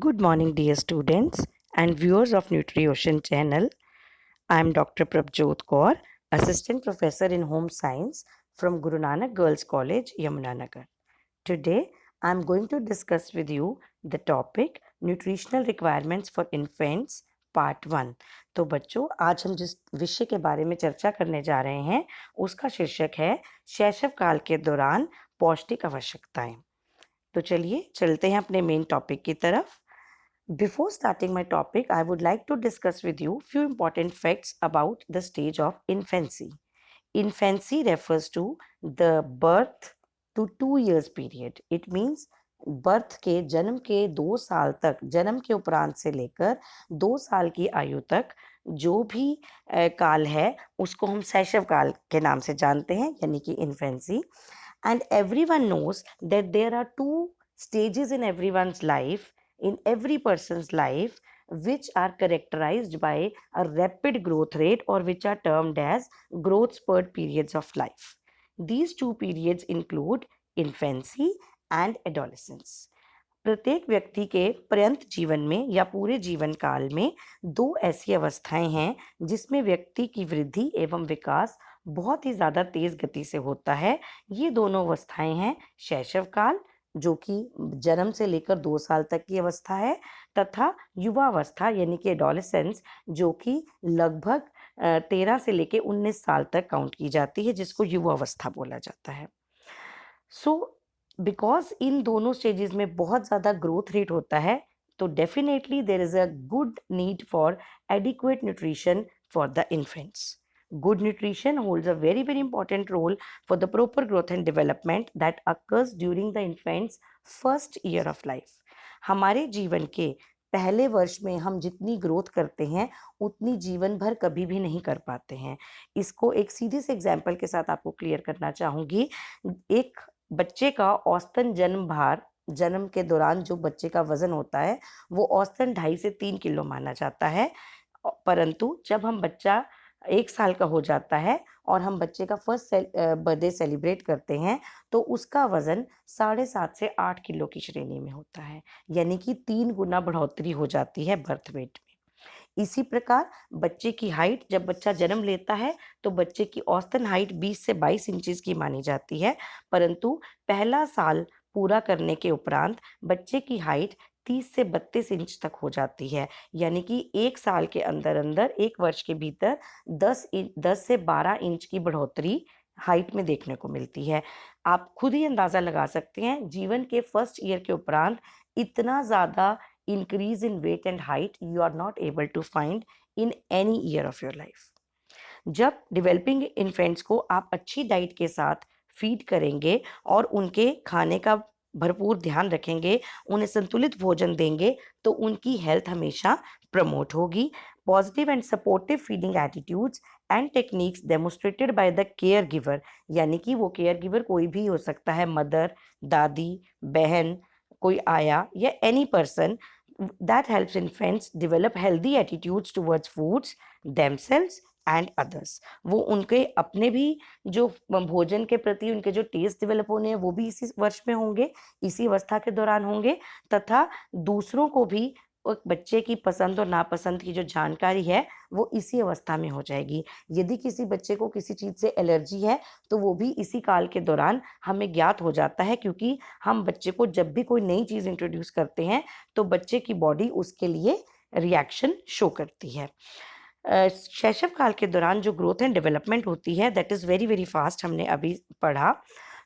Good morning, dear students and viewers of NutriOcean channel. I am Dr. Prabjot Kaur, Assistant Professor in Home Science from Guru Nanak Girls College, Yamunanagar. Today, I am going to discuss with you the topic Nutritional Requirements for Infants Part 1. तो बच्चों, आज हम जिस विषय के बारे में चर्चा करने जा रहे हैं उसका शीर्षक है शैशव काल के दौरान पौष्टिक आवश्यकताएं। तो चलिए चलते हैं अपने मेन टॉपिक की तरफ। Before starting my topic, I would like to discuss with you few important facts about the stage of infancy. Infancy refers to the birth to 2 years period. It means birth के जन्म के 2 साल तक, जन्म के उपरांत से लेकर 2 साल की आयु तक जो भी काल है उसको हम शैशव काल के नाम से जानते हैं, यानी कि infancy. And everyone knows that there are two stages in everyone's life, in every person's life, which are characterized by a rapid growth rate or which are termed as growth spurt periods of life. These two periods include infancy and adolescence. प्रत्येक व्यक्ति के पर्यंत जीवन में या पूरे जीवन काल में दो ऐसी अवस्थाएं हैं जिसमें व्यक्ति की वृद्धि एवं विकास बहुत ही ज़्यादा तेज गति से होता है. ये दोनों अवस्थाएं हैं शैशव काल, जो कि जन्म से लेकर 2 साल तक की अवस्था है, तथा युवा अवस्था यानी कि एडोलेसेंस, जो कि लगभग 13 से लेकर 19 साल तक काउंट की जाती है, जिसको युवा अवस्था बोला जाता है. बिकॉज इन दोनों स्टेजेस में बहुत ज़्यादा ग्रोथ रेट होता है, तो definitely there is a good need for adequate nutrition for the infants. Good nutrition holds a very very important role for the proper growth and development that occurs during the infant's first year of life. हमारे जीवन के पहले वर्ष में हम जितनी growth करते हैं उतनी जीवन भर कभी भी नहीं कर पाते हैं. इसको एक सीधे से एग्जाम्पल के साथ आपको क्लियर करना चाहूँगी. एक बच्चे का औसतन जन्म भार, जन्म के दौरान जो बच्चे का वजन होता है वो औसतन 2.5 से 3 किलो माना जाता है. परंतु जब हम बच्चा 1 साल का हो जाता है और हम बच्चे का फर्स्ट बर्थडे सेलिब्रेट करते हैं तो उसका वजन 7.5 से 8 किलो की श्रेणी में होता है, यानी कि 3 गुना बढ़ोतरी हो जाती है बर्थ वेट में. इसी प्रकार बच्चे की हाइट, जब बच्चा जन्म लेता है तो बच्चे की औसतन हाइट 20 से 22 इंचेस की मानी जाती है, परंतु पहला साल पूरा करने के उपरांत बच्चे की हाइट 30 से 32 इंच तक हो जाती है, यानी कि 1 साल के अंदर अंदर, 1 वर्ष के भीतर 10 से 12 इंच की बढ़ोतरी हाइट में देखने को मिलती है. आप खुद ही अंदाज़ा लगा सकते हैं, जीवन के फर्स्ट ईयर के उपरांत इतना ज़्यादा increase in weight and height you are not able to find in any year of your life. जब डेवलपिंग इन्फेंट्स को आप अच्छी डाइट के साथ फीड करेंगे और उनके खाने का भरपूर ध्यान रखेंगे, उन्हें संतुलित भोजन देंगे, तो उनकी हेल्थ हमेशा प्रमोट होगी. Positive and supportive feeding attitudes and techniques demonstrated by the care giver, यानी कि वो केयर गिवर कोई भी हो सकता है, मदर, दादी, बहन, कोई आया या any person, that helps infants develop healthy attitudes towards foods, themselves and others. वो उनके अपने भी जो भोजन के प्रति उनके जो टेस्ट डेवलप होने हैं वो भी इसी वर्ष में होंगे, इसी अवस्था के दौरान होंगे, तथा दूसरों को भी एक बच्चे की पसंद और नापसंद की जो जानकारी है वो इसी अवस्था में हो जाएगी. यदि किसी बच्चे को किसी चीज़ से एलर्जी है तो वो भी इसी काल के दौरान हमें ज्ञात हो जाता है, क्योंकि हम बच्चे को जब भी कोई नई चीज़ इंट्रोड्यूस करते हैं तो बच्चे की बॉडी उसके लिए रिएक्शन शो करती है. शैशव काल के दौरान जो ग्रोथ एंड डेवलपमेंट होती है that is very very fast, हमने अभी पढ़ा.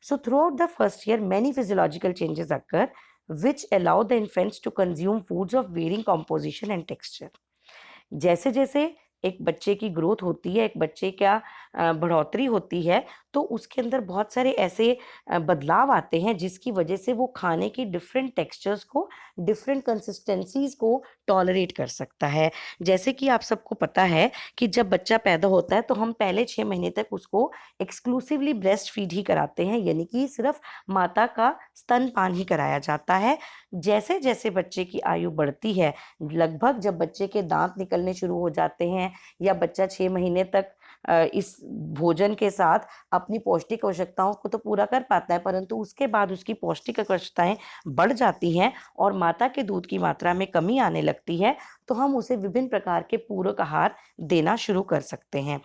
So through out the first year many physiological changes occur which allow the infants to consume foods of varying composition and texture. जैसे जैसे एक बच्चे की ग्रोथ होती है, एक बच्चे का बढ़ोतरी होती है, तो उसके अंदर बहुत सारे ऐसे बदलाव आते हैं जिसकी वजह से वो खाने की डिफरेंट टेक्सचर्स को, डिफरेंट कंसिस्टेंसीज को टॉलरेट कर सकता है. जैसे कि आप सबको पता है कि जब बच्चा पैदा होता है तो हम पहले 6 महीने तक उसको एक्सक्लूसिवली ब्रेस्ट फीड ही कराते हैं, यानी कि सिर्फ माता का स्तनपान ही कराया जाता है. जैसे जैसे बच्चे की आयु बढ़ती है, लगभग जब बच्चे के दांत निकलने शुरू हो जाते हैं या बच्चा 6 महीने तक इस भोजन के साथ अपनी पौष्टिक आवश्यकताओं को तो पूरा कर पाता है, परंतु उसके बाद उसकी पौष्टिक आवश्यकताएं बढ़ जाती हैं और माता के दूध की मात्रा में कमी आने लगती है, तो हम उसे विभिन्न प्रकार के पूरक आहार देना शुरू कर सकते हैं।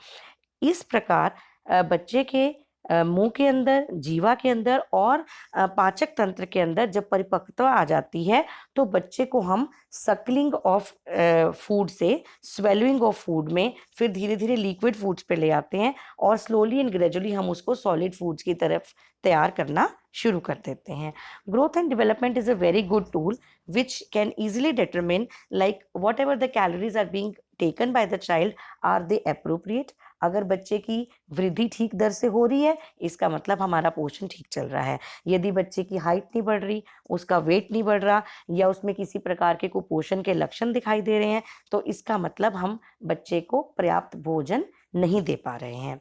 इस प्रकार बच्चे के मुंह के अंदर, जीवा के अंदर और पाचक तंत्र के अंदर जब परिपक्वता आ जाती है, तो बच्चे को हम सकलिंग ऑफ फूड से स्वेलोइंग ऑफ फूड में, फिर धीरे धीरे लिक्विड फूड्स पे ले आते हैं और स्लोली एंड ग्रेजुअली हम उसको सॉलिड फूड्स की तरफ तैयार करना शुरू कर देते हैं। Growth and development is a very good tool which can easily determine like whatever the calories are being taken by the child, are they appropriate? अगर बच्चे की वृद्धि ठीक दर से हो रही है, इसका मतलब हमारा पोषण ठीक चल रहा है। यदि बच्चे की हाइट नहीं बढ़ रही, उसका वेट नहीं बढ़ रहा या उसमें किसी प्रकार के कुपोषण के लक्षण दिखाई दे रहे हैं, तो इसका मतलब हम बच्चे को पर्याप्त भोजन नहीं दे पा रहे हैं।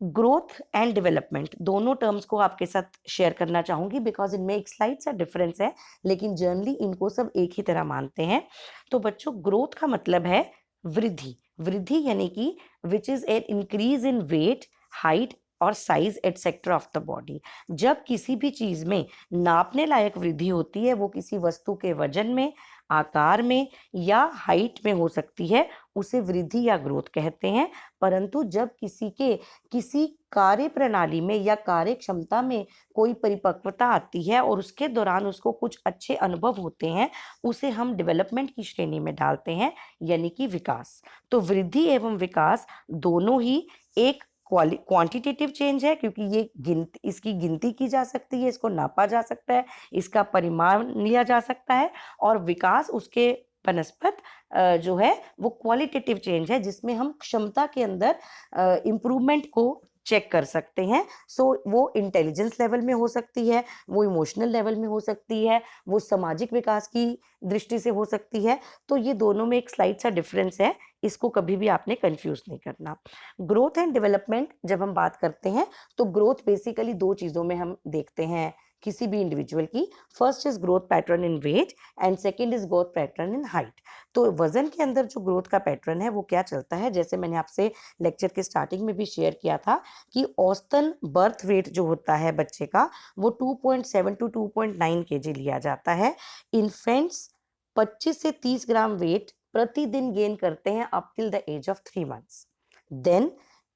ग्रोथ एंड डेवलपमेंट दोनों टर्म्स को आपके साथ शेयर करना चाहूंगी बिकॉज इनमें एक स्लाइड सा डिफरेंस है, लेकिन जनरली इनको सब एक ही तरह मानते हैं। तो बच्चों, ग्रोथ का मतलब है वृद्धि। वृद्धि यानी कि which is an increase in weight, height और size etcetera of the body. जब किसी भी चीज में नापने लायक वृद्धि होती है, वो किसी वस्तु के वजन में, आकार में या हाइट में हो सकती है, उसे वृद्धि या ग्रोथ कहते हैं। परंतु जब किसी कार्य प्रणाली में या कार्य क्षमता में कोई परिपक्वता आती है और उसके दौरान उसको कुछ अच्छे अनुभव होते हैं, उसे हम डेवलपमेंट की श्रेणी में डालते हैं, यानी कि विकास। तो वृद्धि एवं विकास दोनों ही एक क्वांटिटेटिव चेंज है, क्योंकि ये इसकी गिनती की जा सकती है, इसको नापा जा सकता है, इसका परिमाण लिया जा सकता है। और विकास उसके बनस्पत जो है वो क्वालिटेटिव चेंज है, जिसमें हम क्षमता के अंदर इम्प्रूवमेंट को चेक कर सकते हैं। सो वो इंटेलिजेंस लेवल में हो सकती है, वो इमोशनल लेवल में हो सकती है, वो सामाजिक विकास की दृष्टि से हो सकती है। तो ये दोनों में एक स्लाइड सा डिफरेंस है, इसको कभी भी आपने कंफ्यूज नहीं करना। ग्रोथ एंड डेवलपमेंट जब हम बात करते हैं, तो ग्रोथ बेसिकली दो चीजों में हम देखते हैं किसी भी इंडिविजुअल की। First is growth pattern in weight and second is growth pattern in height. तो वजन के अंदर जो ग्रोथ का पैटर्न है वो क्या चलता है, जैसे मैंने आपसे लेक्चर के स्टार्टिंग में भी शेयर किया था कि औसतन बर्थ वेट जो होता है बच्चे का, वो 2.7 टू 2.9 केजी लिया जाता है। इन्फेंट्स 25 से 30 ग्राम वेट प्रतिदिन गेन करते हैं up till the age of 3 months. Then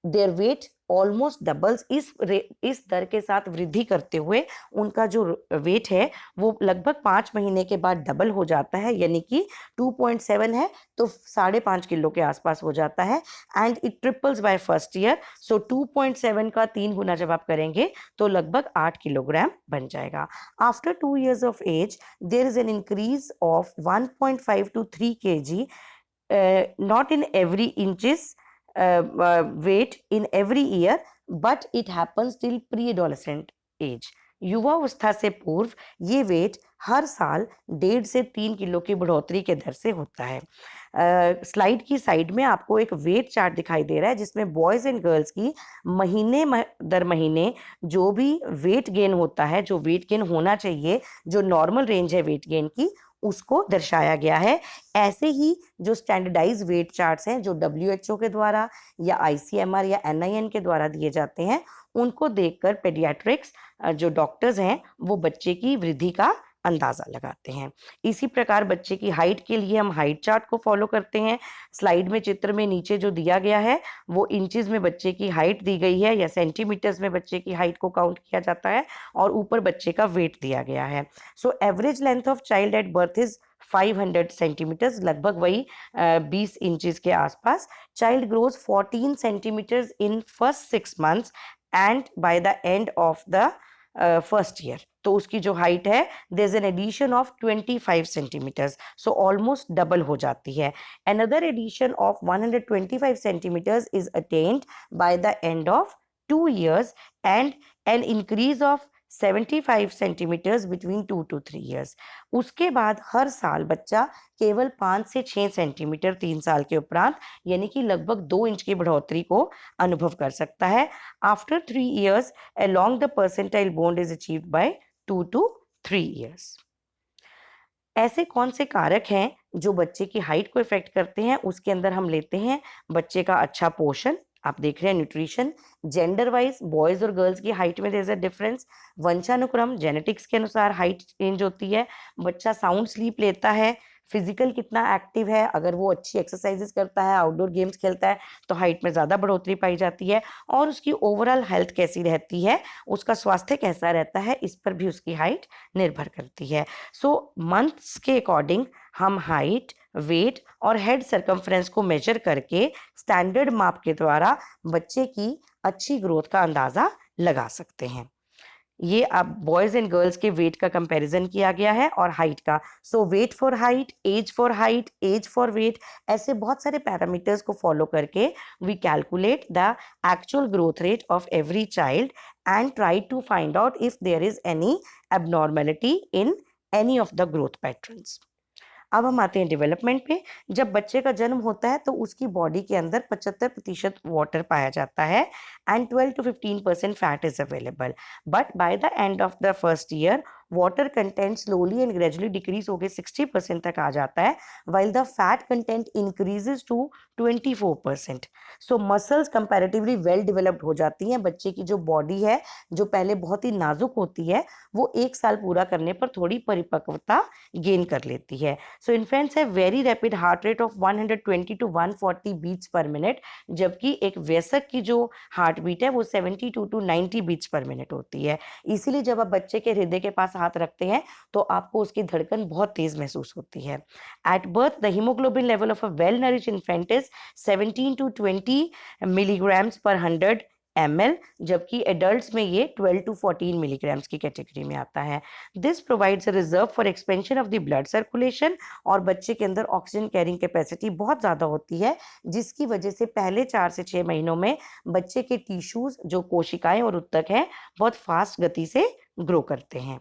their weight almost doubles. इस दर के साथ वृद्धि करते हुए उनका जो वेट है वो लगभग 5 महीने के बाद डबल हो जाता है, यानी कि 2.7 है तो 5.5 किलो के आसपास हो जाता है। And it triples by first year. So 2.7 का 3 गुना जब आप करेंगे तो लगभग 8 किलोग्राम बन जाएगा। After 2 years of age there is an increase of 1.5 to 3 kg, not in every inches weight in every year, but it happens till pre-adolescent age। युवावस्था से पूर्व ये वेट हर साल 1.5 से 3 किलो की बढ़ोतरी के दर से होता है। स्लाइड की साइड में आपको एक वेट चार्ट दिखाई दे रहा है, जिसमें बॉयज एंड गर्ल्स की महीने दर महीने जो भी वेट गेन होता है, जो वेट गेन होना चाहिए, जो नॉर्मल रेंज है वेट गेन की, उसको दर्शाया गया है। ऐसे ही जो स्टैंडर्डाइज वेट चार्ट्स हैं, जो WHO के द्वारा या ICMR या NIN के द्वारा दिए जाते हैं, उनको देखकर पेडियाट्रिक्स जो डॉक्टर्स हैं वो बच्चे की वृद्धि का अंदाजा लगाते हैं। इसी प्रकार बच्चे की हाइट के लिए हम हाइट चार्ट को फॉलो करते हैं। स्लाइड में चित्र में नीचे जो दिया गया है वो इंचेस में बच्चे की हाइट दी गई है, या सेंटीमीटर्स में बच्चे की हाइट को काउंट किया जाता है, और ऊपर बच्चे का वेट दिया गया है। So average length of child at birth is 500 centimetres, लगभग वही 20 इंचेस के आसपास। Child grows 14 centimetres in first 6 months and by the end of the first year. तो उसकी जो हाइट है there is an addition of 25 centimetres, so almost double हो जाती है। Another addition of 125 centimetres is attained by the end of 2 years and an increase of 75 centimetres between 2 to 3 years। उसके बाद हर साल बच्चा केवल 5 से 6 सेंटीमीटर 3 साल के उपरांत, यानी कि लगभग 2 इंच की बढ़ोतरी को अनुभव कर सकता है। After 3 years along the percentile bond is achieved by 2 to 3 years। ऐसे कौन से कारक हैं जो बच्चे की हाइट को इफेक्ट करते हैं? उसके अंदर हम लेते हैं बच्चे का अच्छा पोषण, आप देख रहे हैं न्यूट्रिशन जेंडर वाइज बॉयज और गर्ल्स की हाइट में देयर इज अ डिफरेंस। वंशानुक्रम जेनेटिक्स के अनुसार हाइट चेंज होती है। बच्चा साउंड स्लीप लेता है, फिजिकल कितना एक्टिव है, अगर वो अच्छी एक्सरसाइजेस करता है, आउटडोर गेम्स खेलता है तो हाइट में ज़्यादा बढ़ोतरी पाई जाती है। और उसकी ओवरऑल हेल्थ कैसी रहती है, उसका स्वास्थ्य कैसा रहता है, इस पर भी उसकी हाइट निर्भर करती है। सो मंथ्स के अकॉर्डिंग हम हाइट, वेट और हेड सर्कमफ्रेंस को मेजर करके स्टैंडर्ड माप के द्वारा बच्चे की अच्छी ग्रोथ का अंदाजा लगा सकते हैं। ये अब बॉयज एंड गर्ल्स के वेट का कंपैरिजन किया गया है और हाइट का। So weight for height, age for weight, ऐसे बहुत सारे पैरामीटर्स को फॉलो करके we calculate the actual growth rate of every child and try to find out if there is any abnormality in any of the growth patterns. अब हम आते हैं development पे। जब बच्चे का जन्म होता है तो उसकी बॉडी के अंदर 75% वाटर पाया जाता है and 12 to 15% fat is available. But by the end of the first year water content slowly and gradually decrease होकर 60% तक आ जाता है, while the fat content increases to 24%। So muscles comparatively well developed हो जाती हैं। बच्चे की जो बॉडी है, जो पहले बहुत ही नाजुक होती है, वो 1 साल पूरा करने पर थोड़ी परिपक्वता गेन कर लेती है। So infants have very rapid heart rate of 120 to 140 beats per minute, जबकि एक वयस्क की जो हार्ट बीट है वो 72 to 90 बीट्स पर मिनट होती है। इसीलिए जब आप बच्चे के हृदय के पास हाथ रखते हैं तो आपको उसकी धड़कन बहुत तेज महसूस होती है। At birth the haemoglobin level of a well nourish infant is 17 to 20 milligrams पर 100 ml, जबकि एडल्ट्स में ये 12 to 14 मिलीग्राम्स की कैटेगरी में आता है। This provides a reserve for expansion of the blood circulation, और बच्चे के अंदर ऑक्सीजन कैरिंग कैपेसिटी बहुत ज़्यादा होती है, जिसकी वजह से पहले 4 से 6 महीनों में बच्चे के टिश्यूज, जो कोशिकाएं और उत्तक हैं, बहुत फास्ट गति से ग्रो करते हैं।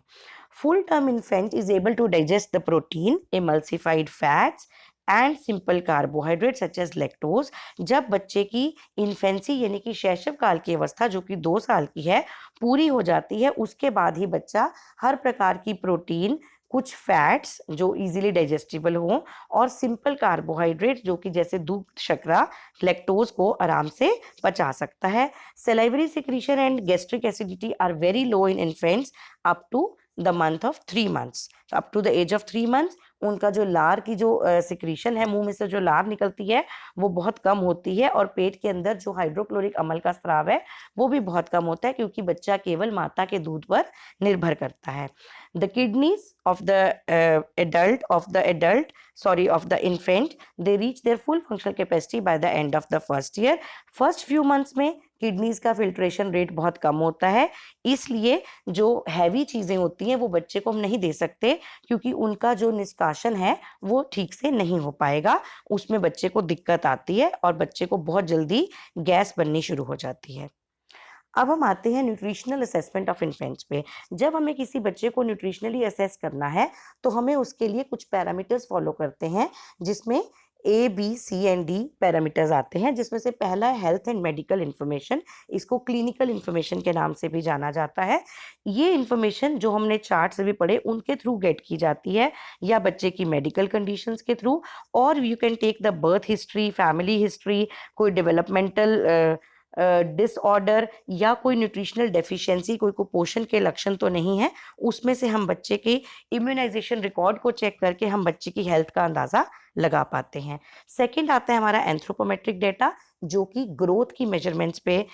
Full term infant is able to digest the protein, emulsified fats and simple carbohydrate such as lactose. जब बच्चे की इन्फेंसी यानी कि शैशव काल की अवस्था, जो कि 2 साल की है, पूरी हो जाती है, उसके बाद ही बच्चा हर प्रकार की प्रोटीन, कुछ फैट्स जो इजीली डाइजेस्टिबल हो, और सिंपल कार्बोहाइड्रेट जो कि जैसे दूध, शर्करा, लैक्टोज को आराम से पचा सकता है। Salivary secretion and gastric acidity are very low in infants up to the month of 3 months। Up to the age of 3 months उनका जो लार की जो सिक्रीशन है, मुंह में से जो लार निकलती है, वो बहुत कम होती है, और पेट के अंदर जो हाइड्रोक्लोरिक अम्ल का स्राव है वो भी बहुत कम होता है, क्योंकि बच्चा केवल माता के दूध पर निर्भर करता है। The kidneys of the infant, they reach their full functional capacity by the end of the first year। First few months में किडनीज का फिल्ट्रेशन रेट बहुत कम होता है, इसलिए जो हैवी चीज़ें होती हैं वो बच्चे को हम नहीं दे सकते, क्योंकि उनका जो निष्कासन है वो ठीक से नहीं हो पाएगा, उसमें बच्चे को दिक्कत आती है और बच्चे को बहुत जल्दी गैस बननी शुरू हो जाती है। अब हम आते हैं न्यूट्रिशनल असेसमेंट ऑफ इन्फेंट्स पे। जब हमें किसी बच्चे को न्यूट्रिशनली असेस करना है तो हमें उसके लिए कुछ पैरामीटर्स फॉलो करते हैं, जिसमें A, B, C and D parameters आते हैं, जिसमें से पहला है हेल्थ एंड मेडिकल इन्फॉर्मेशन। इसको क्लिनिकल इन्फॉर्मेशन के नाम से भी जाना जाता है। ये इन्फॉर्मेशन जो हमने चार्ट से भी पढ़े उनके थ्रू गेट की जाती है, या बच्चे की मेडिकल कंडीशंस के थ्रू, और you can take the birth history, family history, कोई डेवलपमेंटल डिसऑर्डर या कोई न्यूट्रिशनल डेफिशिएंसी, कोई कुपोषण के लक्षण तो नहीं है, उसमें से हम बच्चे के इम्यूनाइजेशन रिकॉर्ड को चेक करके हम बच्चे की हेल्थ का अंदाज़ा लगा पाते हैं। सेकंड आता है हमारा एंथ्रोपोमेट्रिक डेटा, जो कि ग्रोथ की मेजरमेंट्स पे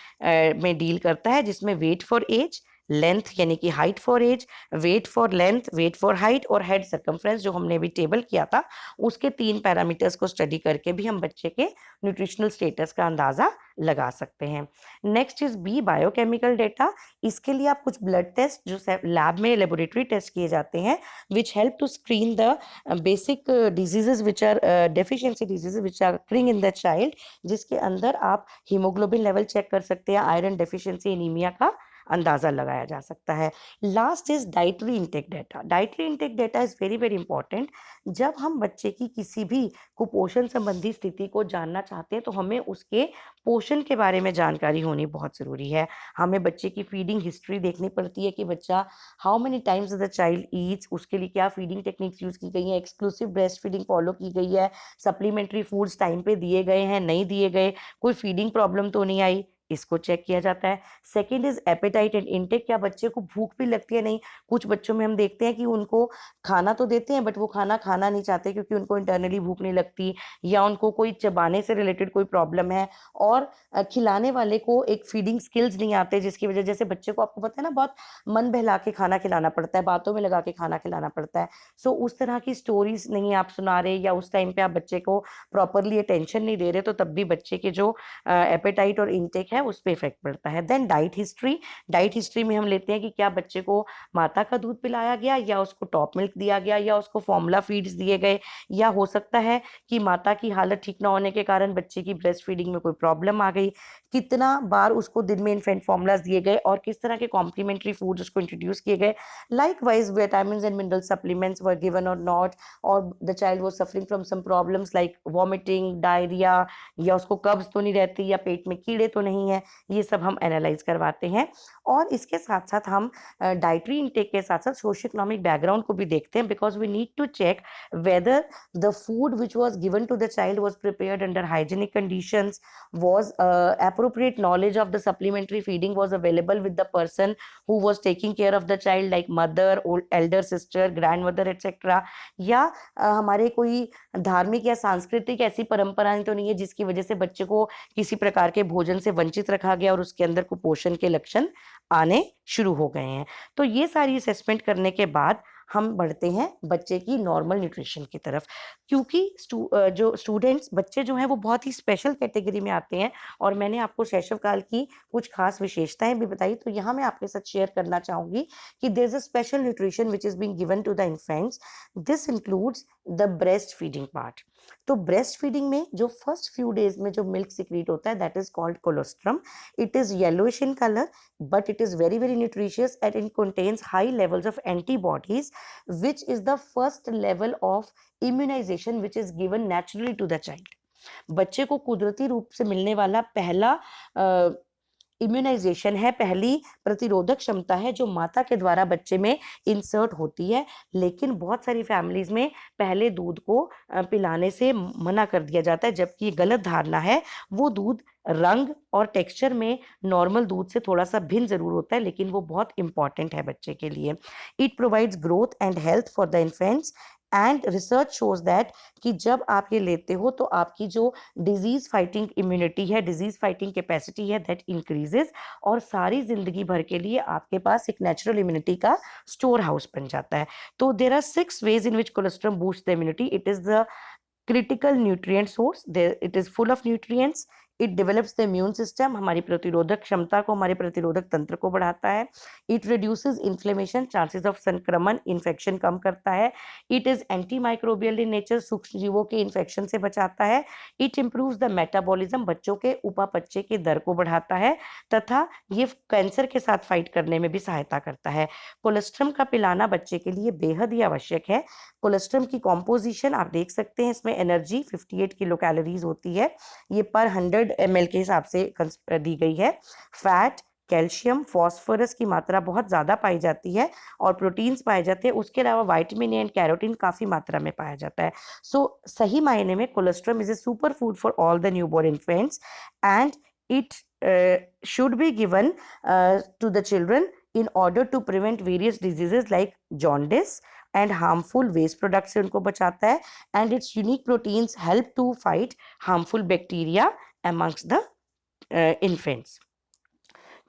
में डील करता है, जिसमें वेट फॉर एज, लेंथ यानी कि height for age, weight for length, weight for height, और हेड सर्कमफ्रेंस जो हमने भी टेबल किया था, उसके 3 पैरामीटर्स को स्टडी करके भी हम बच्चे के न्यूट्रिशनल स्टेटस का अंदाज़ा लगा सकते हैं। Next is B biochemical data. इसके लिए आप कुछ ब्लड टेस्ट जो लैब में लेबोरेटरी टेस्ट किए जाते हैं, which help to screen the basic diseases which are deficiency diseases which are occurring in the child, जिसके अंदर आप हीमोग्लोबिन लेवल चेक कर सकते हैं, आयरन डेफिशिएंसी, एनीमिया का अंदाज़ा लगाया जा सकता है। Last is dietary intake data. Dietary intake data is very very important. जब हम बच्चे की किसी भी कुपोषण संबंधी स्थिति को जानना चाहते हैं तो हमें उसके पोषण के बारे में जानकारी होनी बहुत ज़रूरी है। हमें बच्चे की फीडिंग हिस्ट्री देखनी पड़ती है कि बच्चा how many times the child Yeats, उसके लिए क्या फीडिंग टेक्निक्स यूज़ की गई हैं, एक्सक्लूसिव ब्रेस्ट फीडिंग फॉलो की गई है, सप्लीमेंट्री फूड्स टाइम पे दिए गए हैं, नहीं दिए गए, कोई फीडिंग प्रॉब्लम तो नहीं आई, इसको चेक किया जाता है। Second is appetite and intake, क्या बच्चे को भूख भी लगती है नहीं। कुछ बच्चों में हम देखते हैं कि उनको खाना तो देते हैं बट वो खाना खाना नहीं चाहते क्योंकि उनको इंटरनली भूख नहीं लगती, या उनको कोई चबाने से रिलेटेड कोई प्रॉब्लम है, और खिलाने वाले को एक फीडिंग स्किल्स नहीं आते, जिसकी वजह जैसे बच्चे को आपको पता है ना बहुत मन बहला के खाना खिलाना पड़ता है, बातों में लगा के खाना खिलाना पड़ता है। सो उस तरह की स्टोरीज नहीं आप सुना रहे, या उस टाइम पे आप बच्चे को प्रॉपरली अटेंशन नहीं दे रहे, तो तब भी बच्चे के जो एपेटाइट और इंटेक है उस पर इफेक्ट पड़ता है। Then diet history. Diet history में हम लेते हैं कि क्या बच्चे को माता का दूध पिलाया गया, या उसको टॉप मिल्क दिया गया, या उसको फॉर्मूला फीड्स दिए गए, या हो सकता है कि माता की हालत ठीक ना होने के कारण बच्चे की ब्रेस्ट फीडिंग में कोई प्रॉब्लम आ गई, कितना बार उसको दिन में इन्फेंट फॉर्मूलाज दिए गए और किस तरह के कॉम्प्लीमेंट्री फूड्स उसको इंट्रोड्यूस किए गए। Likewise vitamin and mineral supplements were given और नॉट, और the child was suffering from some problems like vomiting, diarrhoea, या उसको कब्ज तो नहीं रहती, या पेट में कीड़े तो नहीं है, ये सब हम एनालाइज करवाते हैं। और इसके साथ साथ हम डाइटरी इंटेक के साथ साथ सोशो इकोनॉमिक बैकग्राउंड को भी देखते हैं, because we need to check whether the food which was given to the child was prepared under hygienic conditions, was appropriate knowledge of the supplementary feeding was available with the person who was taking care of the child, like mother, old elder sister, grandmother, etc. या हमारे कोई धार्मिक या सांस्कृतिक ऐसी परंपराएं तो नहीं है जिसकी वजह से बच्चे को किसी प्रकार के भोजन से वंचित रखा गया और उसके अंदर कुपोषण के लक्षण आने शुरू हो गए हैं। तो ये सारी असेसमेंट करने के बाद हम बढ़ते हैं बच्चे की नॉर्मल न्यूट्रिशन की तरफ, क्योंकि जो स्टूडेंट्स बच्चे जो हैं वो बहुत ही स्पेशल कैटेगरी में आते हैं, और मैंने आपको शैशव काल की कुछ खास विशेषताएं भी बताई, तो यहाँ मैं आपके साथ शेयर करना चाहूंगी कि there is a special nutrition which is being given to the infants. This includes the breast feeding part. तो ब्रेस्ट फीडिंग में जो फर्स्ट फ्यू डेज में जो मिल्क सिक्रीट होता है that is called colostrum. It is yellowish in colour but it is very very nutritious and it contains high levels of antibodies, which is the first level of immunization which is given naturally to the child. बच्चे को कुदरती रूप से मिलने वाला पहला immunisation है, पहली प्रतिरोधक क्षमता है जो माता के द्वारा बच्चे में इंसर्ट होती है। लेकिन बहुत सारी फैमिलीज में पहले दूध को पिलाने से मना कर दिया जाता है, जबकि गलत धारणा है। वो दूध रंग और टेक्सचर में नॉर्मल दूध से थोड़ा सा भिन्न जरूर होता है, लेकिन वो बहुत इंपॉर्टेंट है बच्चे के लिए। It provides growth and health for the infants, and research shows that कि जब आप ये लेते हो तो आपकी जो डिजीज फाइटिंग इम्यूनिटी है, डिजीज फाइटिंग कैपेसिटी है, दैट इंक्रीजेस, और सारी जिंदगी भर के लिए आपके पास एक नेचुरल इम्यूनिटी का स्टोर हाउस बन जाता है। तो there are 6 ways in which colostrum boosts the immunity. It is the critical nutrient source. It is full of nutrients. It develops the immune system, हमारी प्रतिरोधक क्षमता को, हमारे प्रतिरोधक तंत्र को बढ़ाता है। It reduces inflammation, chances of संक्रमण, इन्फेक्शन कम करता है। It is anti microbial in nature, सूक्ष्म जीवों के इन्फेक्शन से बचाता है। इट इम्प्रूव्स द मेटाबॉलिज्म, बच्चों के उपापचय के दर को बढ़ाता है, तथा ये कैंसर के साथ फाइट करने में भी सहायता करता है। कोलेस्ट्रम का पिलाना बच्चे के लिए बेहद ही आवश्यक है। कोलेस्ट्रम की कॉम्पोजिशन आप देख सकते हैं, इसमें एनर्जी 58 किलो कैलोरीज होती है, ये पर 100 ml के हिसाब से दी गई है। फैट, कैल्शियम, फॉस्फोरस की मात्रा बहुत ज़्यादा पाई जाती है, और प्रोटीन्स पाए जाते हैं। उसके अलावा विटामिन ए एंड कैरोटीन काफ़ी मात्रा में पाया जाता है। सो सही मायने में cholesterol is a super food for all the newborn infants, and it should be given to the children in order to prevent various diseases like jaundice and harmful waste products से उनको बचाता है, and its unique proteins help to fight harmful bacteria amongst the infants.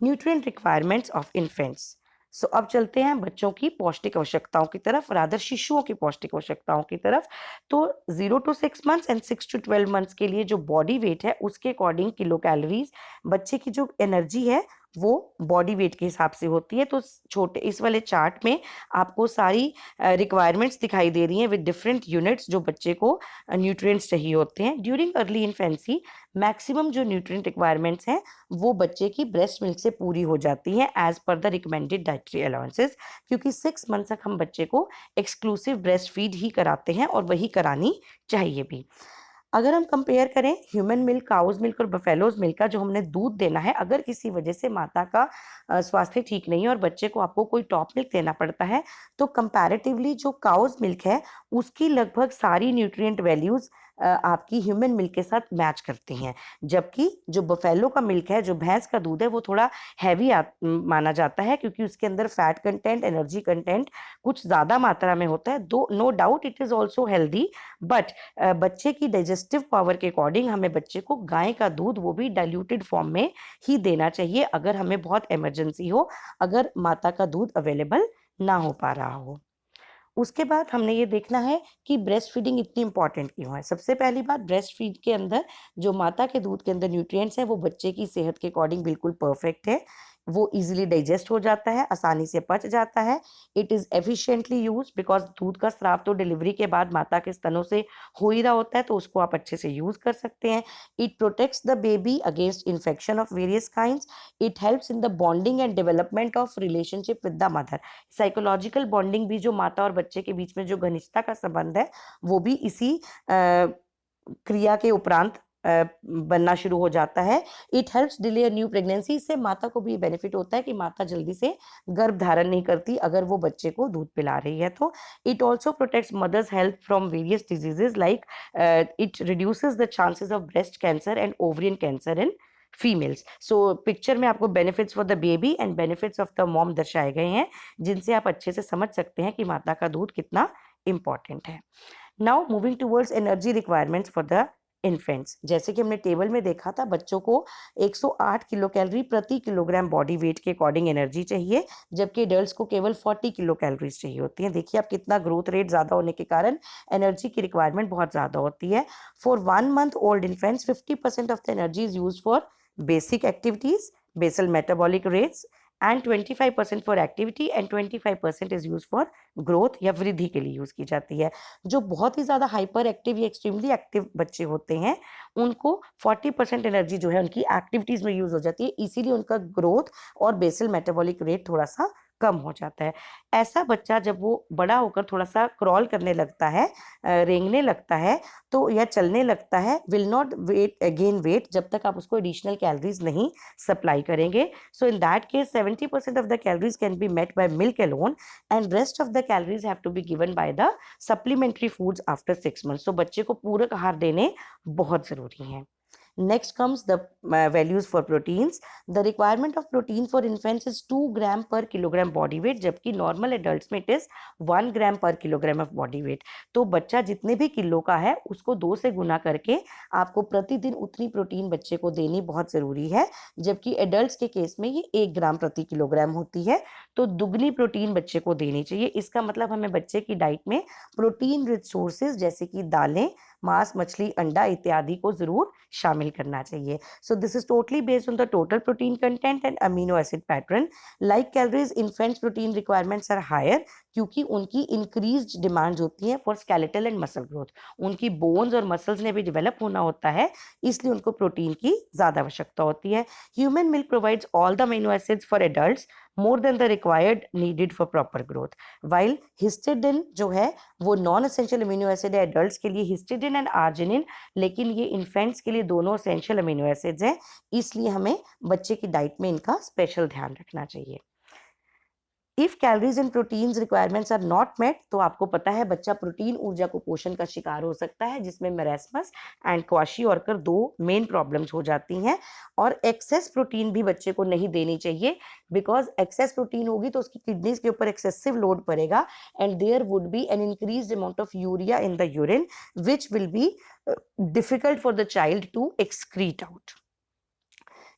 Nutrient requirements of infants. सो अब चलते हैं बच्चों की पौष्टिक आवश्यकताओं की तरफ, रादर शिशुओं की पौष्टिक आवश्यकताओं की तरफ। तो 0 to 6 months and 6 to 12 months के लिए जो बॉडी वेट है उसके अकॉर्डिंग किलो कैलोरीज, बच्चे की जो एनर्जी है वो बॉडी वेट के हिसाब से होती है। तो छोटे इस वाले चार्ट में आपको सारी रिक्वायरमेंट्स दिखाई दे रही हैं विद डिफरेंट यूनिट्स जो बच्चे को न्यूट्रिएंट्स चाहिए होते हैं। ड्यूरिंग अर्ली इन्फेंसी मैक्सिमम जो न्यूट्रिएंट रिक्वायरमेंट्स हैं वो बच्चे की ब्रेस्ट मिल्क से पूरी हो जाती हैं as per the recommended dietary allowances, क्योंकि 6 मंथ तक हम बच्चे को एक्सक्लूसिव ब्रेस्ट फीड ही कराते हैं और वही करानी चाहिए भी। अगर हम कंपेयर करें ह्यूमन मिल्क, काउज मिल्क और बफेलोज मिल्क का जो हमने दूध देना है, अगर किसी वजह से माता का स्वास्थ्य ठीक नहीं है और बच्चे को आपको कोई टॉप मिल्क देना पड़ता है, तो कंपैरेटिवली जो काउज मिल्क है उसकी लगभग सारी न्यूट्रिएंट वैल्यूज आपकी ह्यूमन मिल्क के साथ मैच करती हैं, जबकि जो बफेलो का मिल्क है, जो भैंस का दूध है, वो थोड़ा हैवी माना जाता है क्योंकि उसके अंदर फैट कंटेंट, एनर्जी कंटेंट कुछ ज़्यादा मात्रा में होता है। Though no doubt it is also healthy, but बच्चे की डाइजेस्टिव पावर के अकॉर्डिंग हमें बच्चे को गाय का दूध वो भी डाइल्यूटेड फॉर्म में ही देना चाहिए अगर हमें बहुत इमरजेंसी हो, अगर माता का दूध अवेलेबल ना हो पा रहा हो। उसके बाद हमने ये देखना है कि ब्रेस्ट फीडिंग इतनी इंपॉर्टेंट क्यों है। सबसे पहली बात, ब्रेस्ट फीड के अंदर जो माता के दूध के अंदर न्यूट्रिएंट्स हैं वो बच्चे की सेहत के अकॉर्डिंग बिल्कुल परफेक्ट है। वो इजीली डाइजेस्ट हो जाता है, आसानी से पच जाता है। It is efficiently use because दूध का स्राव तो डिलीवरी के बाद माता के स्तनों से हो ही रहा होता है, तो उसको आप अच्छे से यूज कर सकते हैं। It protects the baby against infection of various kinds. It helps in the bonding and development of relationship with the mother. Psychological bonding भी, जो माता और बच्चे के बीच में जो घनिष्ठता का संबंध है, वो भी इसी क्रिया के उपरांत बनना शुरू हो जाता है। It helps delay a new pregnancy. इससे माता को भी बेनिफिट होता है कि माता जल्दी से गर्भ धारण नहीं करती अगर वो बच्चे को दूध पिला रही है तो। It also protects mother's health from various diseases like it reduces the chances of breast cancer and ovarian cancer in females. So picture में आपको benefits for the baby and benefits of the mom दर्शाए गए हैं, जिनसे आप अच्छे से समझ सकते हैं कि माता का दूध कितना इंपॉर्टेंट है। Now moving towards energy requirements for the infants. जैसे कि हमने टेबल में देखा था, बच्चों को 108 किलो कैलोरी प्रति किलोग्राम बॉडी वेट के अकॉर्डिंग एनर्जी चाहिए, जबकि एडल्ट्स को केवल 40 किलो कैलोरीज चाहिए होती हैं। देखिए आप कितना ग्रोथ रेट ज़्यादा होने के कारण एनर्जी की रिक्वायरमेंट बहुत ज़्यादा होती है। For 1 month old infants 50% of the energy is use for basic activities, basal metabolic rates and 25% for activity and 25% is use for growth या वृद्धि के लिए यूज की जाती है। जो बहुत ही ज़्यादा हाइपर एक्टिव या एक्सट्रीमली एक्टिव बच्चे होते हैं उनको 40% एनर्जी जो है उनकी एक्टिविटीज़ में यूज हो जाती है, इसीलिए उनका ग्रोथ और बेसल मेटाबॉलिक रेट थोड़ा सा कम हो जाता है। ऐसा बच्चा जब वो बड़ा होकर थोड़ा सा क्रॉल करने लगता है, रेंगने लगता है तो या चलने लगता है, will not weight gain weight जब तक आप उसको एडिशनल कैलोरीज नहीं सप्लाई करेंगे। So in that case 70% of the calories can be met by milk alone and rest of the calories have to be given by the supplementary foods after 6 months. तो बच्चे को पूरक आहार देने बहुत ज़रूरी हैं। Next comes the values for proteins. The requirement of protein for infants is 2 gram per kilogram body weight, जबकि normal adults में it is 1 gram per kilogram of body weight. तो बच्चा जितने भी किलो का है उसको 2 से गुना करके आपको प्रतिदिन उतनी प्रोटीन बच्चे को देनी बहुत ज़रूरी है, जबकि एडल्ट्स के केस में ये 1 ग्राम प्रति किलोग्राम होती है। तो दुगनी प्रोटीन बच्चे को देनी चाहिए। इसका मतलब हमें बच्चे की डाइट में प्रोटीन रिच सोर्सेज जैसे कि दालें, मांस, मछली, अंडा इत्यादि को जरूर शामिल करना चाहिए। So this is totally based on the total protein content and amino acid pattern. Like calories, infants protein requirements are higher क्योंकि उनकी इंक्रीज्ड डिमांड्स होती हैं for skeletal and muscle growth. उनकी बोन्स और मसल्स ने भी डेवलप होना होता है, इसलिए उनको प्रोटीन की ज़्यादा आवश्यकता होती है। Human milk provides all the amino acids for adults more than the required needed for proper growth. While histidine जो है वो नॉन एसेंशियल अमीनो एसिड है एडल्ट्स के लिए, हिस्टिडिन एंड आर्जिनिन, लेकिन ये इन्फेंट्स के लिए दोनों एसेंशियल अमीनो एसिड्स हैं, इसलिए हमें बच्चे की डाइट में इनका स्पेशल ध्यान रखना चाहिए। If calories and proteins requirements are not met, तो आपको पता है बच्चा प्रोटीन ऊर्जा कुपोषण का शिकार हो सकता है, जिसमें मेरेस्मस एंड क्वाशीओर्कर 2 मेन प्रॉब्लम्स हो जाती हैं। और एक्सेस प्रोटीन भी बच्चे को नहीं देनी चाहिए, बिकॉज एक्सेस प्रोटीन होगी तो उसकी किडनीज के ऊपर एक्सेसिव लोड पड़ेगा and there would be an increased amount of urea in the urine which will be difficult for the child to excrete out.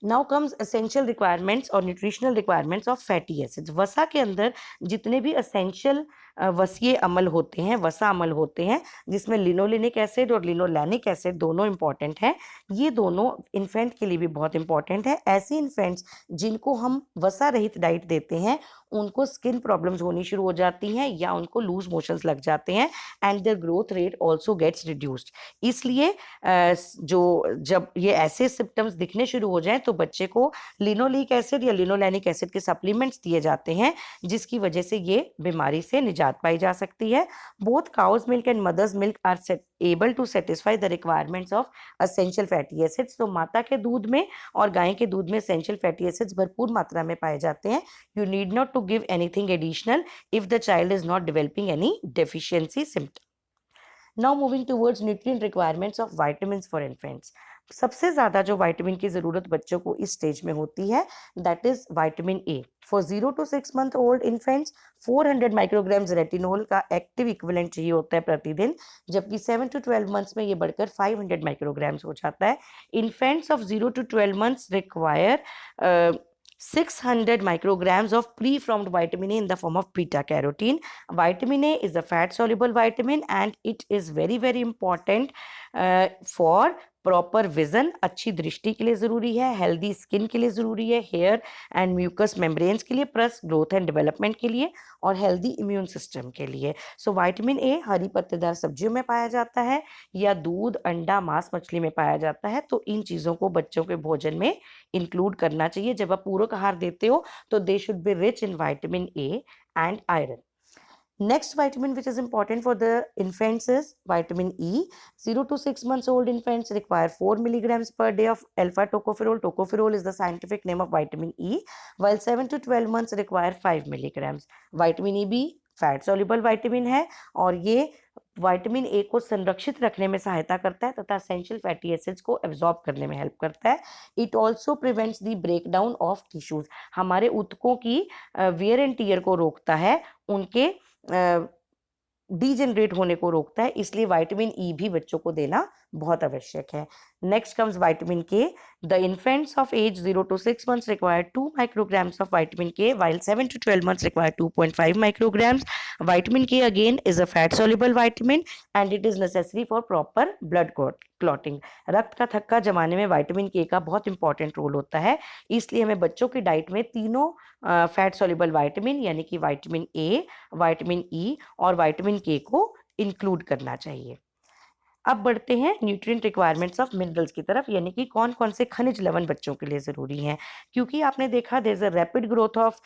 Now comes essential requirements और nutritional requirements of fatty acids. वसा के अंदर जितने भी essential वसीय अम्ल होते हैं, वसा अम्ल होते हैं, जिसमें लिनोलेनिक एसिड और लिनोलैनिक एसिड दोनों इंपॉर्टेंट हैं। ये दोनों इन्फेंट के लिए भी बहुत इंपॉर्टेंट है। ऐसे इन्फेंट्स जिनको हम वसा रहित डाइट देते हैं उनको स्किन प्रॉब्लम्स होनी शुरू हो जाती हैं या उनको लूज मोशंस लग जाते हैं and their growth rate also gets reduced. इसलिए जो जब ये ऐसे सिम्टम्स दिखने शुरू हो जाएं तो बच्चे को लिनोलिक एसिड या लिनोलैनिक एसिड के सप्लीमेंट्स दिए जाते हैं, जिसकी वजह से ये बीमारी से निजात पाई जा सकती है। Both cow's milk and mother's milk are able to satisfy the requirements of essential fatty acids. तो माता के दूध में और गाय के दूध में एसेंशियल फैटी एसिड्स भरपूर मात्रा में पाए जाते हैं। You need not to give anything additional if the child is not developing any deficiency symptom. Now moving towards nutrient requirements of vitamins for infants. सबसे ज्यादा जो विटामिन की जरूरत बच्चों को इस स्टेज में होती है that is vitamin A. For 0 to 6 month old infants 400 micrograms retinol का एक्टिव इक्विवेलेंट चाहिए होता है प्रतिदिन, जबकि 7 to 12 months में ये बढ़कर 500 माइक्रोग्राम्स हो जाता है। Infants of 0 to 12 months require 600 micrograms of preformed vitamin A in the form of beta carotene. Vitamin A is a fat soluble vitamin and it is very very important for proper vision, अच्छी दृष्टि के लिए जरूरी है, healthy skin के लिए जरूरी है, हेयर एंड म्यूकस मेम्ब्रेन्स के लिए, प्लस ग्रोथ एंड डेवलपमेंट के लिए और हेल्दी इम्यून सिस्टम के लिए। सो विटामिन ए हरी पत्तेदार सब्जियों में पाया जाता है या दूध, अंडा, मांस, मछली में पाया जाता है। तो इन चीज़ों को बच्चों के भोजन में इंक्लूड करना चाहिए। जब आप पूरक आहार देते हो तो they should be rich in vitamin A and iron. Next vitamin which is important for the infants is vitamin E. 0 to 6 months old infants require 4 milligrams per day of alpha tocopherol. Tocopherol is the scientific name of vitamin E, while 7 to 12 months require 5 milligrams. Vitamin E भी fat soluble vitamin है और ये vitamin A को संरक्षित रखने में सहायता करता है तथा एसेंशियल फैटी एसिड्स को एब्जॉर्ब करने में हेल्प करता है। It also prevents the breakdown of tissues, हमारे ऊतकों की वियर एंड टियर को रोकता है, उनके डीजेनरेट होने को रोकता है। इसलिए विटामिन ई भी बच्चों को देना बहुत आवश्यक है। Next comes vitamin K. The infants of age 0 to 6 months require 2 micrograms of vitamin K, while 7 to 12 months require 2.5 micrograms. Vitamin K again is a fat soluble vitamin and it is necessary for proper blood clotting. रक्त का थक्का जमाने में vitamin के का बहुत important role होता है। इसलिए हमें बच्चों की डाइट में तीनों फैट सॉल्युबल विटामिन यानी कि विटामिन ए, विटामिन ई और विटामिन के को इंक्लूड करना चाहिए। अब बढ़ते हैं न्यूट्रिएंट रिक्वायरमेंट्स ऑफ मिनरल्स की तरफ, यानी कि कौन कौन से खनिज लवण बच्चों के लिए ज़रूरी हैं। क्योंकि आपने देखा there is a rapid growth of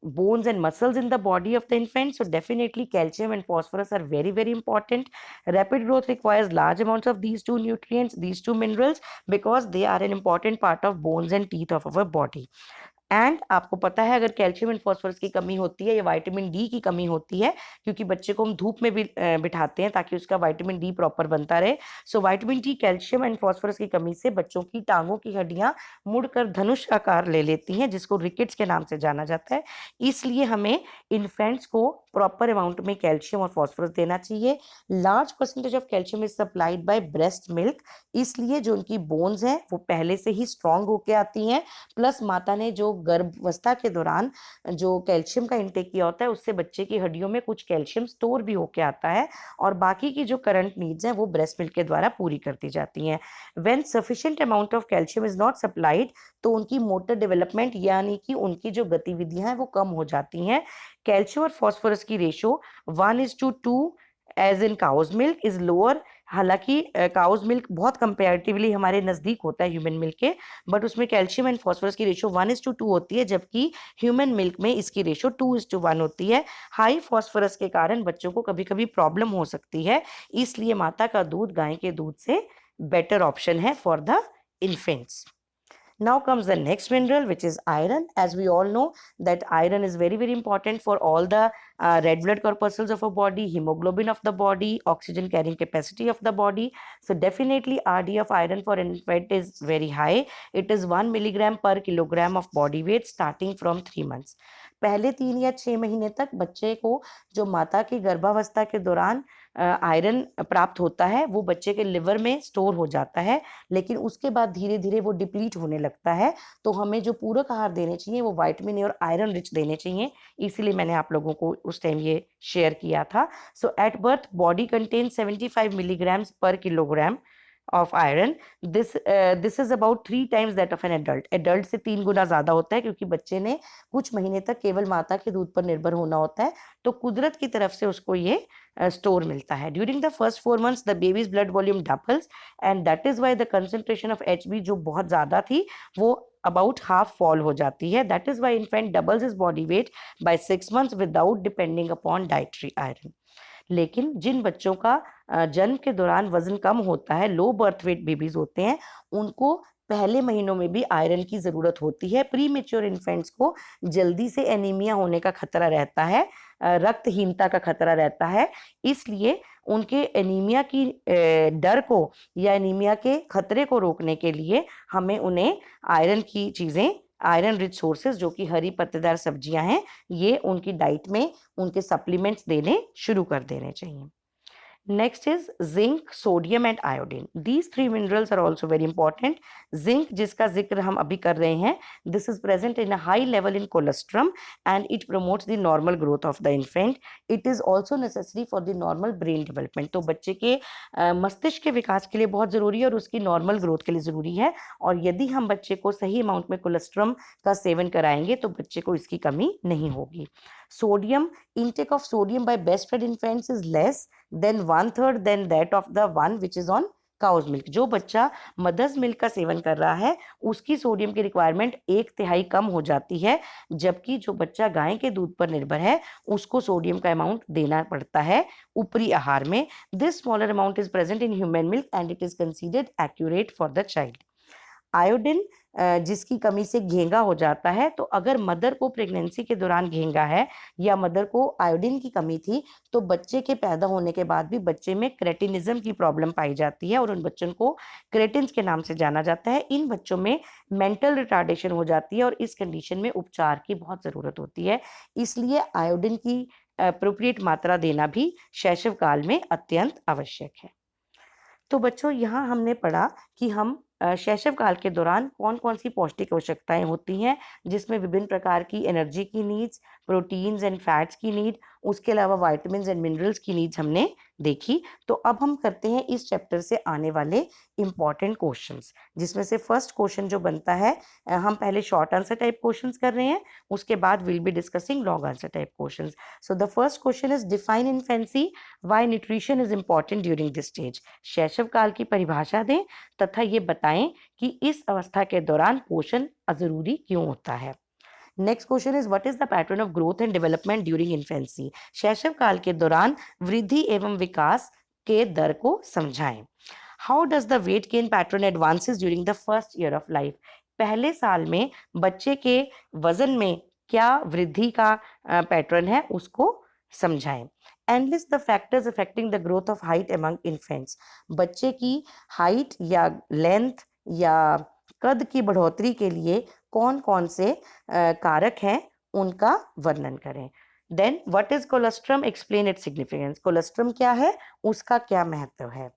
bones and muscles in the body of the infant, so definitely calcium and phosphorus are very very important. Rapid growth requires large amounts of these two nutrients, these two minerals, because they are an important part of bones and teeth of our body. And आपको पता है अगर calcium and phosphorus की कमी होती है या vitamin D की कमी होती है, क्योंकि बच्चे को हम धूप में भी बिठाते हैं ताकि उसका विटामिन डी प्रॉपर बनता रहे। So vitamin D, calcium and phosphorus की कमी से बच्चों की टांगों की हड्डियां मुड़कर धनुष आकार ले लेती हैं, जिसको रिकेट्स के नाम से जाना जाता है। इसलिए हमें इन्फेंट्स को प्रॉपर अमाउंट में कैल्शियम और फॉस्फोरस देना चाहिए। Large percentage of calcium is supplied by breast milk, इसलिए जो उनकी बोन्स हैं वो पहले से ही स्ट्रांग होके आती हैं, प्लस माता ने जो गर्भावस्था के दौरान जो कैल्शियम का इंटेक किया होता है उससे बच्चे की हड्डियों में कुछ कैल्शियम स्टोर भी होके आता है और बाकी की जो करंट नीड्स हैं वो ब्रेस्ट मिल्क के द्वारा पूरी कर दी जाती हैं। When sufficient amount of calcium is not supplied तो उनकी मोटर डेवलपमेंट यानी कि उनकी जो गतिविधियां हैं वो कम हो जाती हैं। कैल्शियम और फॉस्फोरस की ratio 1:2 as in cow's milk is lower. हालांकि काउज मिल्क बहुत कंपैरेटिवली हमारे नज़दीक होता है ह्यूमन मिल्क के, बट उसमें कैल्शियम एंड फॉस्फोरस की रेशो 1:2 होती है, जबकि ह्यूमन मिल्क में इसकी रेशो 2:1 होती है। हाई फॉस्फोरस के कारण बच्चों को कभी कभी प्रॉब्लम हो सकती है, इसलिए माता का दूध गाय के दूध से बेटर ऑप्शन है for the infants. Now comes the next mineral, which is iron. As we all know that iron is very very important for all the red blood corpuscles of our body, hemoglobin of the body, oxygen carrying capacity of the body. So definitely RD of iron for infant is very high. It is 1 milligram per kilogram of body weight starting from 3 months. पहले 3 या 6 महीने तक बच्चे को जो माता की गर्भावस्था के दौरान आयरन प्राप्त होता है वो बच्चे के लिवर में स्टोर हो जाता है, लेकिन उसके बाद धीरे धीरे वो डिप्लीट होने लगता है। तो हमें जो पूरक आहार देने चाहिए वो विटामिन और आयरन रिच देने चाहिए, इसीलिए मैंने आप लोगों को उस टाइम ये शेयर किया था। So at birth body contains 75 milligrams per kilogram of iron. This is about 3 times that of an adult. Adult से 3 गुना ज्यादा होता है, क्योंकि बच्चे ने कुछ महीने तक केवल माता के दूध पर निर्भर होना होता है, तो कुदरत की तरफ से उसको ये स्टोर मिलता है। During the first 4 months the babies blood volume doubles and that is why the concentration of HB जो बहुत ज्यादा थी वो अबाउट हाफ फॉल हो जाती है। That is why infant doubles his body weight by 6 months without depending upon dietary iron. लेकिन जिन बच्चों का जन्म के दौरान वजन कम होता है, लो बर्थ वेट बेबीज होते हैं, उनको पहले महीनों में भी आयरन की जरूरत होती है। प्री मेच्योर इन्फेंट्स को जल्दी से एनीमिया होने का खतरा रहता है, रक्तहीनता का खतरा रहता है, इसलिए उनके एनीमिया की डर को या एनीमिया के खतरे को रोकने के लिए हमें उन्हें आयरन की चीजें, आयरन रिच सोर्सेज जो कि हरी पत्तेदार सब्जियां हैं, ये उनकी डाइट में उनके सप्लीमेंट्स देने शुरू कर देने चाहिए। Next is zinc, sodium and iodine. These three minerals are also very important. Zinc जिसका जिक्र हम अभी कर रहे हैं, this is present in a high level in colostrum and it promotes the normal growth of the infant. It is also necessary for the normal brain development. तो बच्चे के मस्तिष्क के विकास के लिए बहुत ज़रूरी है और उसकी नॉर्मल ग्रोथ के लिए ज़रूरी है। और यदि हम बच्चे को सही अमाउंट में कोलेस्ट्रम का सेवन कराएंगे तो बच्चे को इसकी कमी नहीं होगी। Sodium, intake of sodium by breastfed infants is less than 1/3 than that of the one which is on cow's milk. जो बच्चा मदर्स मिल्क का सेवन कर रहा है उसकी सोडियम की रिक्वायरमेंट 1/3 कम हो जाती है, जबकि जो बच्चा गाय के दूध पर निर्भर है उसको सोडियम का अमाउंट देना पड़ता है ऊपरी आहार में। This smaller amount is present in human milk and it is considered accurate for the child. Iodine जिसकी कमी से घेंगा हो जाता है, तो अगर मदर को प्रेगनेंसी के दौरान घेंगा है या मदर को आयोडीन की कमी थी तो बच्चे के पैदा होने के बाद भी बच्चे में क्रेटिनिज्म की प्रॉब्लम पाई जाती है और उन बच्चों को क्रेटिन्स के नाम से जाना जाता है। इन बच्चों में मेंटल रिटार्डेशन हो जाती है और इस कंडीशन में उपचार की बहुत ज़रूरत होती है, इसलिए आयोडीन की अप्रोप्रिएट मात्रा देना भी शैशव काल में अत्यंत आवश्यक है। तो बच्चों यहाँ हमने पढ़ा कि हम शैशव काल के दौरान कौन कौन सी पौष्टिक आवश्यकताएं होती हैं, जिसमें विभिन्न प्रकार की एनर्जी की नीड्स, प्रोटीन्स एंड फैट्स की नीड, उसके अलावा वाइटामिन एंड मिनरल्स की नीड्स हमने देखी। तो अब हम करते हैं इस चैप्टर से आने वाले इंपॉर्टेंट क्वेश्चंस, जिसमें से फर्स्ट क्वेश्चन जो बनता है, हम पहले शॉर्ट आंसर टाइप क्वेश्चंस कर रहे हैं, उसके बाद will be discussing long answer type questions. So the first question is define infancy, why nutrition is important during this stage. शैशव काल की परिभाषा दें तथा ये बताएं कि इस अवस्था के दौरान पोषण जरूरी क्यों होता है। Next question is what is the pattern of growth and development during infancy. शैशव काल के दौरान वृद्धि एवं विकास के दर को समझाएं। How does the weight gain pattern advances during the first year of life. पहले साल में बच्चे के वजन में क्या वृद्धि का पैटर्न है उसको समझाएं। Analyse the factors affecting the growth of height among infants. बच्चे की हाइट या लेंथ या कद की बढ़ोतरी के लिए कौन कौन से कारक हैं उनका वर्णन करें। Then what is colostrum, explain its significance. Colostrum क्या है, उसका क्या महत्व है।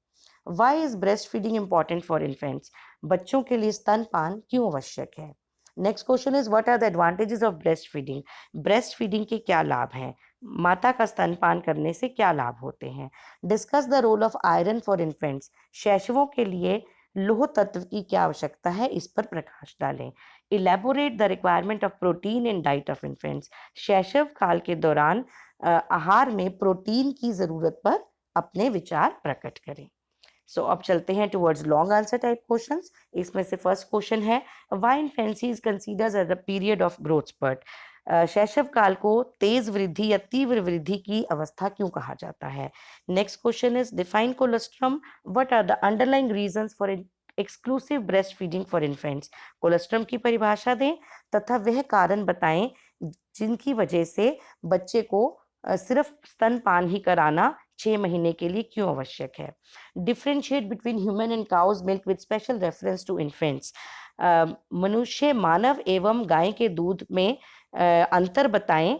Why is breast feeding important for infants. बच्चों के लिए स्तनपान क्यों आवश्यक है। Next question is what are the advantages of breast feeding. Breast feeding के क्या लाभ हैं, माता का स्तनपान करने से क्या लाभ होते हैं। Discuss the role of iron for infants. शैशवों के लिए लोह तत्व की क्या आवश्यकता है, इस पर प्रकाश डालें। Elaborate the requirement of protein in diet of infants. शैशव काल के दौरान आहार में प्रोटीन की जरूरत पर अपने विचार प्रकट करें। सो अब चलते हैं towards long answer type questions. इसमें से फर्स्ट क्वेश्चन है why infancy is considered as a period of growth spurt. शैशव काल को तेज वृद्धि या तीव्र वृद्धि की अवस्था क्यों कहा जाता है। Next question is define colostrum, what are the underlying reasons for exclusive breast feeding for infants. Colostrum की परिभाषा दें तथा वह कारण बताएं जिनकी वजह से बच्चे को सिर्फ स्तनपान ही कराना 6 महीने के लिए क्यों आवश्यक है। Differentiate between human and cow's milk with special reference to infants. मनुष्य, मानव एवं गाय के दूध में अंतर बताएं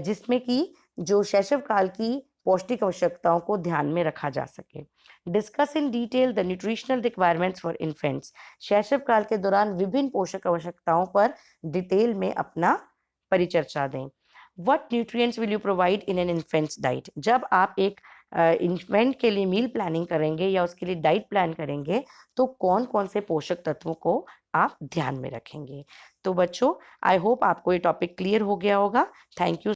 जिसमें कि जो शैशव काल की पौष्टिक आवश्यकताओं को ध्यान में रखा जा सके। Discuss in detail the nutritional requirements for infants. शैशव काल के दौरान विभिन्न पोषक आवश्यकताओं पर डिटेल में अपना परिचर्चा दें। What nutrients will you provide in an infants diet. जब आप एक इन्फेंट के लिए मील प्लानिंग करेंगे या उसके लिए डाइट प्लान करेंगे तो कौन कौन से पोषक तत्वों को आप ध्यान में रखेंगे। तो बच्चों, आई होप आपको ये टॉपिक क्लियर हो गया होगा। Thank you.